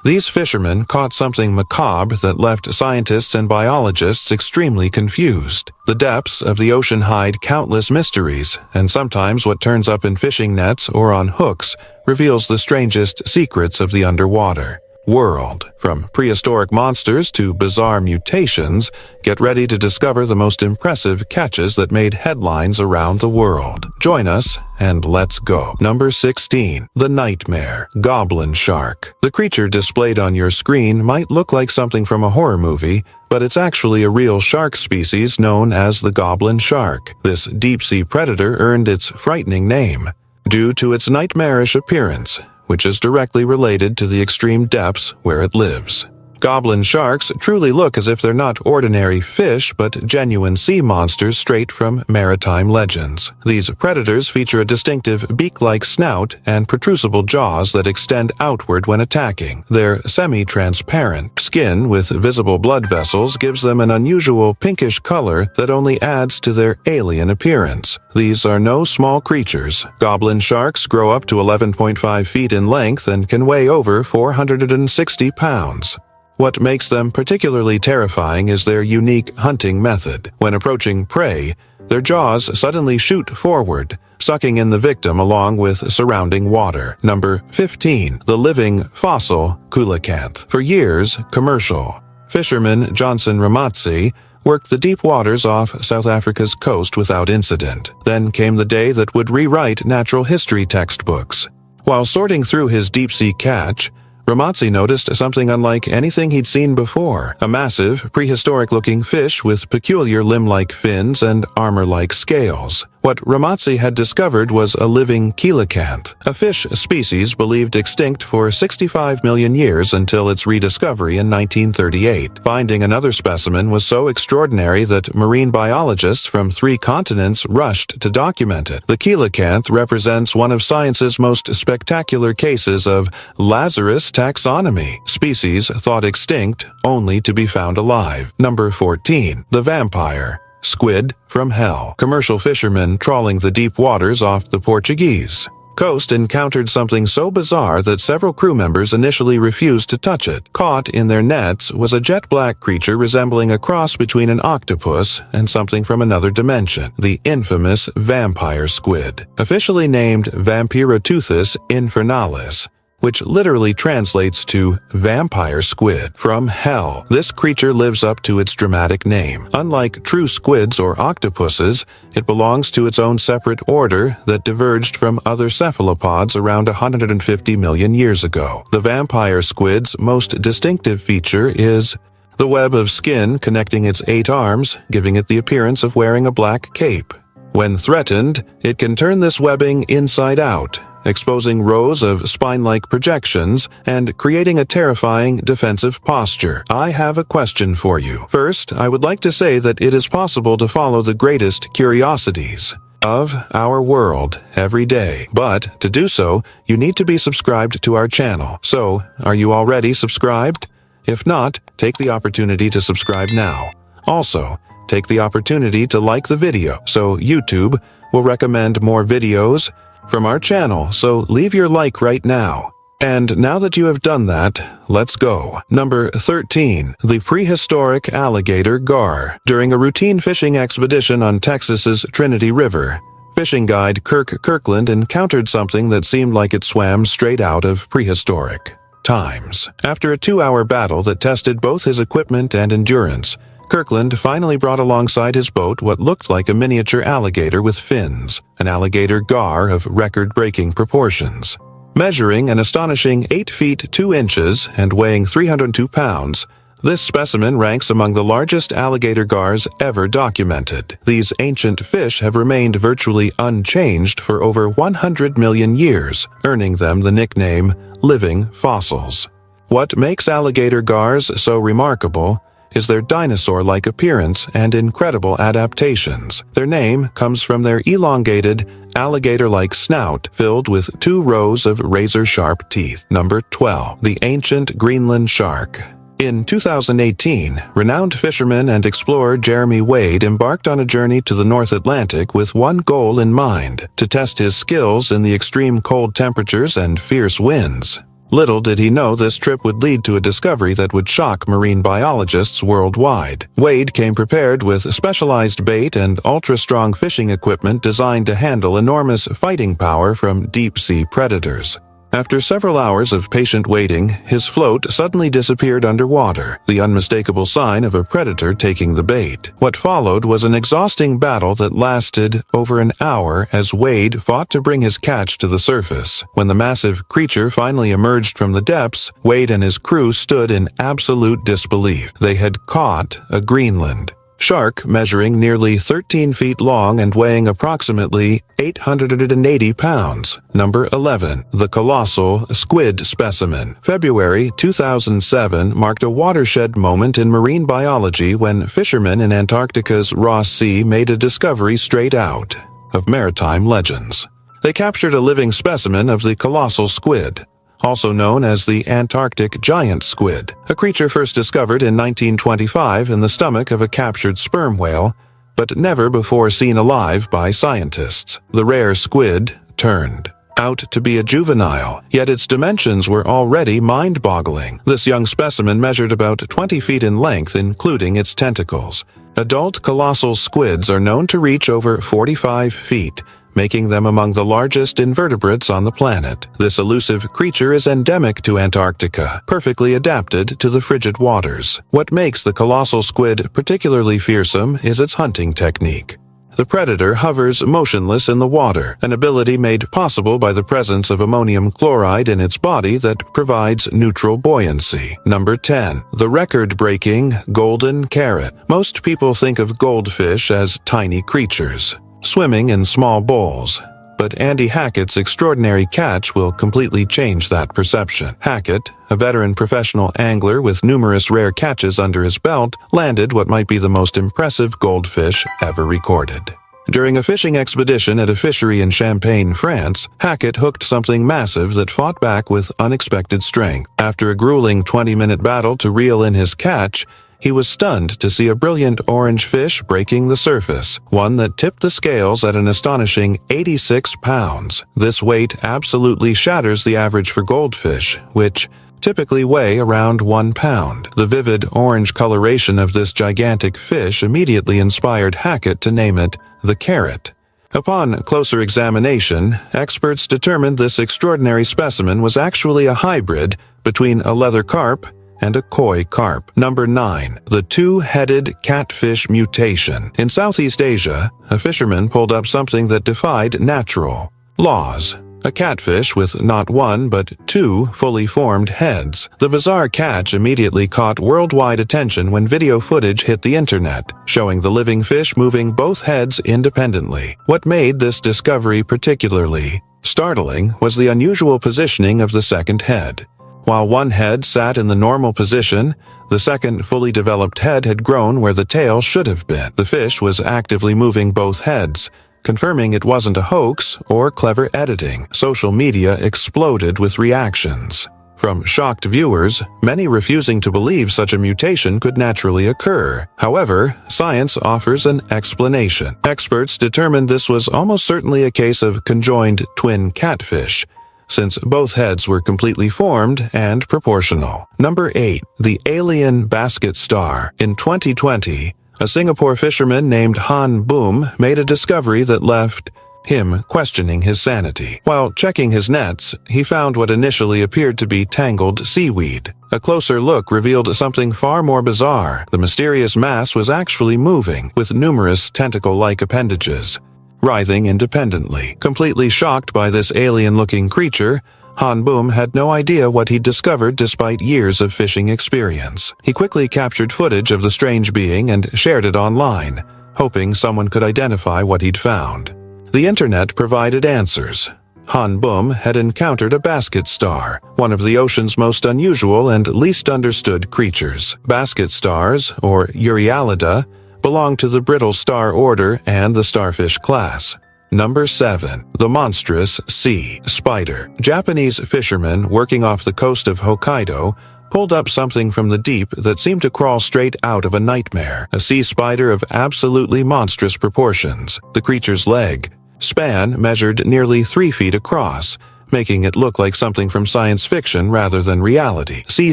These fishermen caught something macabre that left scientists and biologists extremely confused. The depths of the ocean hide countless mysteries, and sometimes what turns up in fishing nets or on hooks reveals the strangest secrets of the underwater world. From prehistoric monsters to bizarre mutations, get ready to discover the most impressive catches that made headlines around the world. Join us and let's go. Number 16. The Nightmare Goblin Shark. The creature displayed on your screen might look like something from a horror movie, but it's actually a real shark species known as the goblin shark. This deep-sea predator earned its frightening name due to its nightmarish appearance, which is directly related to the extreme depths where it lives. Goblin sharks truly look as if they're not ordinary fish, but genuine sea monsters straight from maritime legends. These predators feature a distinctive beak-like snout and protrusible jaws that extend outward when attacking. Their semi-transparent skin with visible blood vessels gives them an unusual pinkish color that only adds to their alien appearance. These are no small creatures. Goblin sharks grow up to 11.5 feet in length and can weigh over 460 pounds. What makes them particularly terrifying is their unique hunting method. When approaching prey, their jaws suddenly shoot forward, sucking in the victim along with surrounding water. Number 15. The Living Fossil Coelacanth. For years, commercial fisherman Johnson Ramatzi worked the deep waters off South Africa's coast without incident. Then came the day that would rewrite natural history textbooks. While sorting through his deep-sea catch, Ramatzi noticed something unlike anything he'd seen before, a massive, prehistoric-looking fish with peculiar limb-like fins and armor-like scales. What Ramatzi had discovered was a living coelacanth, a fish species believed extinct for 65 million years until its rediscovery in 1938. Finding another specimen was so extraordinary that marine biologists from 3 continents rushed to document it. The coelacanth represents one of science's most spectacular cases of Lazarus taxonomy, species thought extinct only to be found alive. Number 14. The Vampire Squid from Hell. Commercial fishermen trawling the deep waters off the Portuguese coast encountered something so bizarre that several crew members initially refused to touch it. Caught in their nets was a jet-black creature resembling a cross between an octopus and something from another dimension, the infamous vampire squid, officially named Vampiroteuthis infernalis, which literally translates to vampire squid from hell. This creature lives up to its dramatic name. Unlike true squids or octopuses, it belongs to its own separate order that diverged from other cephalopods around 150 million years ago. The vampire squid's most distinctive feature is the web of skin connecting its 8 arms, giving it the appearance of wearing a black cape. When threatened, it can turn this webbing inside out, exposing rows of spine-like projections and creating a terrifying defensive posture. I have a question for you. First, I would like to say that it is possible to follow the greatest curiosities of our world every day. But to do so, you need to be subscribed to our channel. So, are you already subscribed? If not, take the opportunity to subscribe now. Also, take the opportunity to like the video so YouTube will recommend more videos from our channel, so leave your like right now. And now that you have done that, let's go. Number 13. The Prehistoric Alligator Gar. During a routine fishing expedition on Texas's Trinity River, fishing guide Kirk Kirkland encountered something that seemed like it swam straight out of prehistoric times. After a 2-hour battle that tested both his equipment and endurance, Kirkland finally brought alongside his boat what looked like a miniature alligator with fins, an alligator gar of record-breaking proportions. Measuring an astonishing 8 feet 2 inches and weighing 302 pounds, this specimen ranks among the largest alligator gars ever documented. These ancient fish have remained virtually unchanged for over 100 million years, earning them the nickname living fossils. What makes alligator gars so remarkable is their dinosaur-like appearance and incredible adaptations. Their name comes from their elongated, alligator-like snout filled with 2 rows of razor-sharp teeth. Number 12. The Ancient Greenland Shark. In 2018, renowned fisherman and explorer Jeremy Wade embarked on a journey to the North Atlantic with one goal in mind: to test his skills in the extreme cold temperatures and fierce winds. Little did he know this trip would lead to a discovery that would shock marine biologists worldwide. Wade came prepared with specialized bait and ultra-strong fishing equipment designed to handle enormous fighting power from deep-sea predators. After several hours of patient waiting, his float suddenly disappeared underwater, the unmistakable sign of a predator taking the bait. What followed was an exhausting battle that lasted over an hour as Wade fought to bring his catch to the surface. When the massive creature finally emerged from the depths, Wade and his crew stood in absolute disbelief. They had caught a Greenland shark measuring nearly 13 feet long and weighing approximately 880 pounds. Number 11. The colossal squid specimen. February 2007 marked a watershed moment in marine biology when fishermen in Antarctica's Ross Sea made a discovery straight out of maritime legends. They captured a living specimen of the colossal squid, also known as the Antarctic giant squid, a creature first discovered in 1925 in the stomach of a captured sperm whale, but never before seen alive by scientists. The rare squid turned out to be a juvenile, yet its dimensions were already mind-boggling. This young specimen measured about 20 feet in length, including its tentacles. Adult colossal squids are known to reach over 45 feet, making them among the largest invertebrates on the planet. This elusive creature is endemic to Antarctica, perfectly adapted to the frigid waters. What makes the colossal squid particularly fearsome is its hunting technique. The predator hovers motionless in the water, an ability made possible by the presence of ammonium chloride in its body that provides neutral buoyancy. Number 10. The record-breaking golden carrot. Most people think of goldfish as tiny creatures, swimming in small bowls. But Andy Hackett's extraordinary catch will completely change that perception. Hackett, a veteran professional angler with numerous rare catches under his belt, landed what might be the most impressive goldfish ever recorded. During a fishing expedition at a fishery in Champagne, France, Hackett hooked something massive that fought back with unexpected strength. After a grueling 20-minute battle to reel in his catch, he was stunned to see a brilliant orange fish breaking the surface, one that tipped the scales at an astonishing 86 pounds. This weight absolutely shatters the average for goldfish, which typically weigh around 1 pound. The vivid orange coloration of this gigantic fish immediately inspired Hackett to name it the carrot. Upon closer examination, experts determined this extraordinary specimen was actually a hybrid between a leather carp and a koi carp. Number 9. The two-headed catfish mutation. In Southeast Asia, a fisherman pulled up something that defied natural laws. A catfish with not one but two fully formed heads. The bizarre catch immediately caught worldwide attention when video footage hit the internet, showing the living fish moving both heads independently. What made this discovery particularly startling was the unusual positioning of the second head. While one head sat in the normal position, the second fully developed head had grown where the tail should have been. The fish was actively moving both heads, confirming it wasn't a hoax or clever editing. Social media exploded with reactions from shocked viewers, many refusing to believe such a mutation could naturally occur. However, science offers an explanation. Experts determined this was almost certainly a case of conjoined twin catfish, since both heads were completely formed and proportional. Number 8. The alien basket star. In 2020, a Singapore fisherman named Han Boom made a discovery that left him questioning his sanity. While checking his nets, he found what initially appeared to be tangled seaweed. A closer look revealed something far more bizarre. The mysterious mass was actually moving, with numerous tentacle-like appendages writhing independently. Completely shocked by this alien-looking creature, Han Boom had no idea what he'd discovered despite years of fishing experience. He quickly captured footage of the strange being and shared it online, hoping someone could identify what he'd found. The internet provided answers. Han Boom had encountered a basket star, one of the ocean's most unusual and least understood creatures. Basket stars, or Euryalida, belong to the brittle star order and the starfish class. Number 7. The monstrous sea spider. Japanese fishermen working off the coast of Hokkaido pulled up something from the deep that seemed to crawl straight out of a nightmare. A sea spider of absolutely monstrous proportions. The creature's leg span measured nearly 3 feet across, making it look like something from science fiction rather than reality. Sea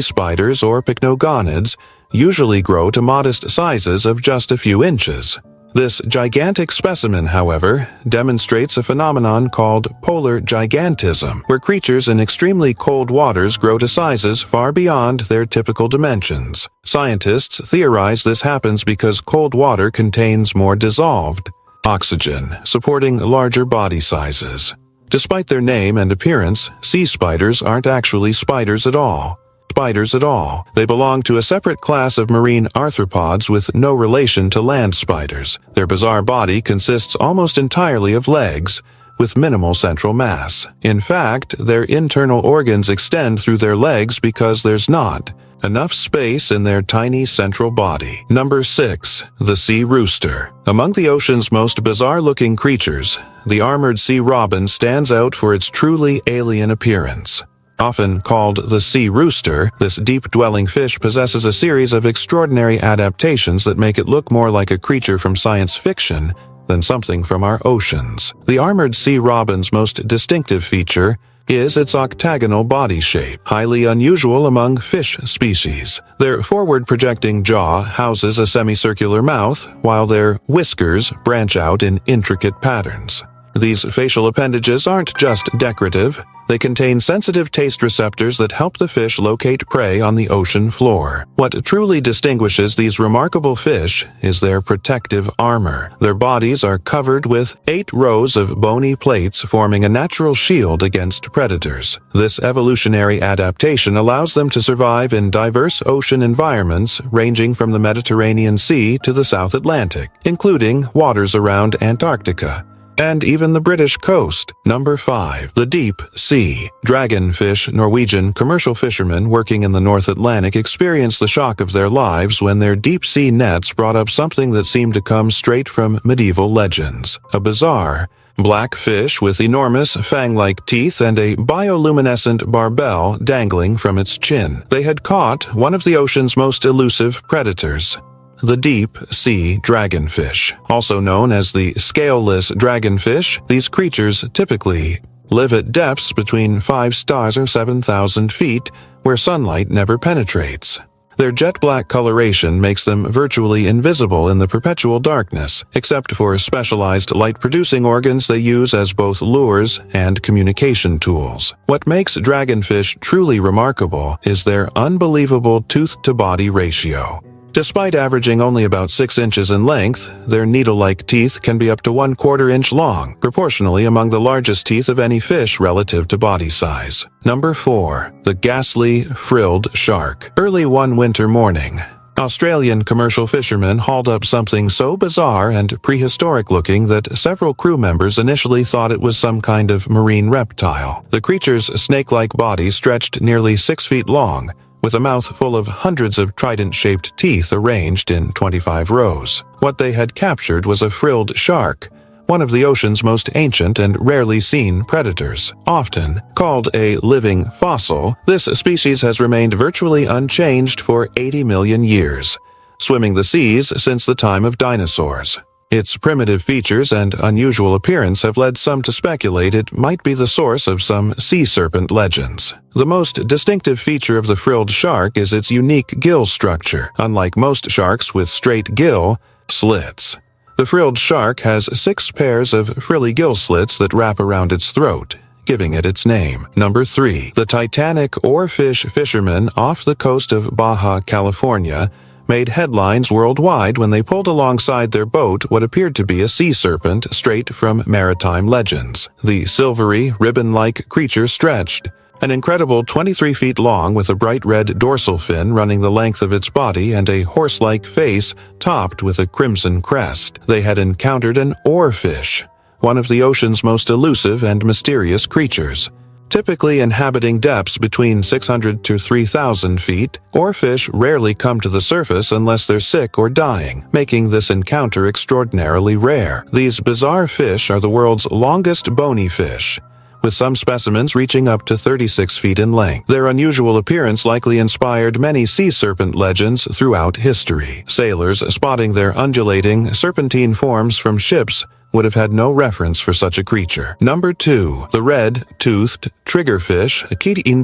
spiders or pycnogonids usually grow to modest sizes of just a few inches. This gigantic specimen, however, demonstrates a phenomenon called polar gigantism, where creatures in extremely cold waters grow to sizes far beyond their typical dimensions. Scientists theorize this happens because cold water contains more dissolved oxygen, supporting larger body sizes. Despite their name and appearance, sea spiders aren't actually spiders at all. They belong to a separate class of marine arthropods with no relation to land spiders. Their bizarre body consists almost entirely of legs, with minimal central mass. In fact, their internal organs extend through their legs because there's not enough space in their tiny central body. Number 6. The sea rooster. Among the ocean's most bizarre-looking creatures, the armored sea robin stands out for its truly alien appearance. Often called the sea rooster, this deep-dwelling fish possesses a series of extraordinary adaptations that make it look more like a creature from science fiction than something from our oceans. The armored sea robin's most distinctive feature is its octagonal body shape, highly unusual among fish species. Their forward-projecting jaw houses a semicircular mouth, while their whiskers branch out in intricate patterns. These facial appendages aren't just decorative. They contain sensitive taste receptors that help the fish locate prey on the ocean floor. What truly distinguishes these remarkable fish is their protective armor. Their bodies are covered with 8 rows of bony plates forming a natural shield against predators. This evolutionary adaptation allows them to survive in diverse ocean environments ranging from the Mediterranean Sea to the South Atlantic, including waters around Antarctica and even the British coast. Number 5. The deep sea. Dragonfish. Norwegian commercial fishermen working in the North Atlantic experienced the shock of their lives when their deep-sea nets brought up something that seemed to come straight from medieval legends. A bizarre, black fish with enormous fang-like teeth and a bioluminescent barbel dangling from its chin. They had caught one of the ocean's most elusive predators, the deep-sea dragonfish. Also known as the scaleless dragonfish, these creatures typically live at depths between 5 stars or 7,000 feet, where sunlight never penetrates. Their jet-black coloration makes them virtually invisible in the perpetual darkness, except for specialized light-producing organs they use as both lures and communication tools. What makes dragonfish truly remarkable is their unbelievable tooth-to-body ratio. Despite averaging only about 6 inches in length, their needle-like teeth can be up to 1/4 inch long, proportionally among the largest teeth of any fish relative to body size. Number 4. The ghastly frilled shark. Early one winter morning, Australian commercial fishermen hauled up something so bizarre and prehistoric-looking that several crew members initially thought it was some kind of marine reptile. The creature's snake-like body stretched nearly 6 feet long, with a mouth full of hundreds of trident-shaped teeth arranged in 25 rows. What they had captured was a frilled shark, one of the ocean's most ancient and rarely seen predators. Often called a living fossil, this species has remained virtually unchanged for 80 million years, swimming the seas since the time of dinosaurs. Its primitive features and unusual appearance have led some to speculate it might be the source of some sea serpent legends. The most distinctive feature of the frilled shark is its unique gill structure. Unlike most sharks with straight gill slits, the frilled shark has 6 pairs of frilly gill slits that wrap around its throat, giving it its name. Number 3. The Titanic oarfish fishermen off the coast of Baja California made headlines worldwide when they pulled alongside their boat what appeared to be a sea serpent straight from maritime legends. The silvery, ribbon-like creature stretched an incredible 23 feet long with a bright red dorsal fin running the length of its body and a horse-like face topped with a crimson crest. They had encountered an oarfish, one of the ocean's most elusive and mysterious creatures. Typically inhabiting depths between 600 to 3,000 feet, oarfish rarely come to the surface unless they're sick or dying, making this encounter extraordinarily rare. These bizarre fish are the world's longest bony fish, with some specimens reaching up to 36 feet in length. Their unusual appearance likely inspired many sea serpent legends throughout history. Sailors spotting their undulating, serpentine forms from ships would have had no reference for such a creature. Number 2. The red-toothed triggerfish,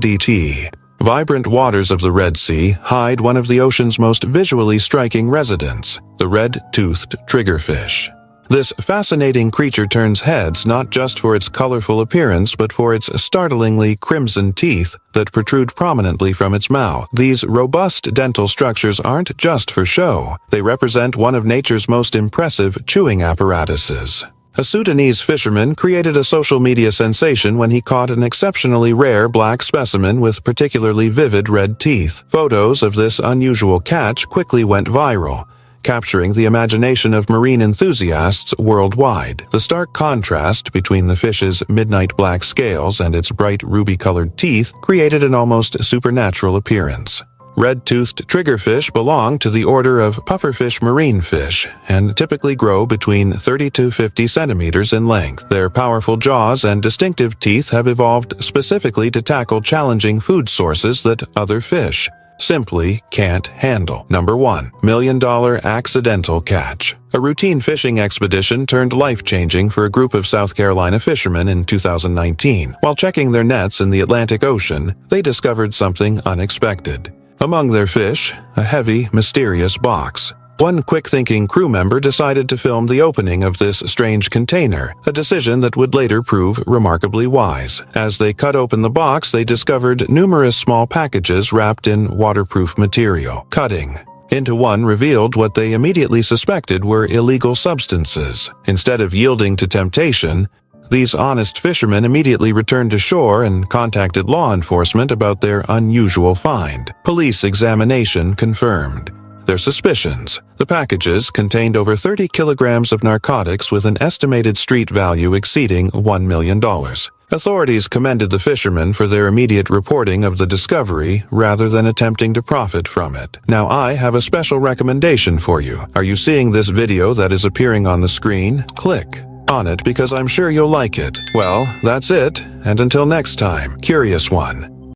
Dt. Vibrant waters of the Red Sea hide one of the ocean's most visually striking residents, the red-toothed triggerfish. This fascinating creature turns heads not just for its colorful appearance but for its startlingly crimson teeth that protrude prominently from its mouth. These robust dental structures aren't just for show. They represent one of nature's most impressive chewing apparatuses. A Sudanese fisherman created a social media sensation when he caught an exceptionally rare black specimen with particularly vivid red teeth. Photos of this unusual catch quickly went viral, capturing the imagination of marine enthusiasts worldwide. The stark contrast between the fish's midnight black scales and its bright ruby-colored teeth created an almost supernatural appearance. Red-toothed triggerfish belong to the order of pufferfish marine fish and typically grow between 30 to 50 centimeters in length. Their powerful jaws and distinctive teeth have evolved specifically to tackle challenging food sources that other fish simply can't handle. Number 1. $1 Million Accidental Catch. A routine fishing expedition turned life-changing for a group of South Carolina fishermen in 2019. While checking their nets in the Atlantic Ocean, they discovered something unexpected. Among their fish, a heavy, mysterious box. One quick-thinking crew member decided to film the opening of this strange container, a decision that would later prove remarkably wise. As they cut open the box, they discovered numerous small packages wrapped in waterproof material. Cutting into one revealed what they immediately suspected were illegal substances. Instead of yielding to temptation, these honest fishermen immediately returned to shore and contacted law enforcement about their unusual find. Police examination confirmed their suspicions. The packages contained over 30 kilograms of narcotics with an estimated street value exceeding $1 million. Authorities commended the fishermen for their immediate reporting of the discovery rather than attempting to profit from it. Now I have a special recommendation for you. Are you seeing this video that is appearing on the screen? Click on it because I'm sure you'll like it. Well, that's it, and until next time, Curious One.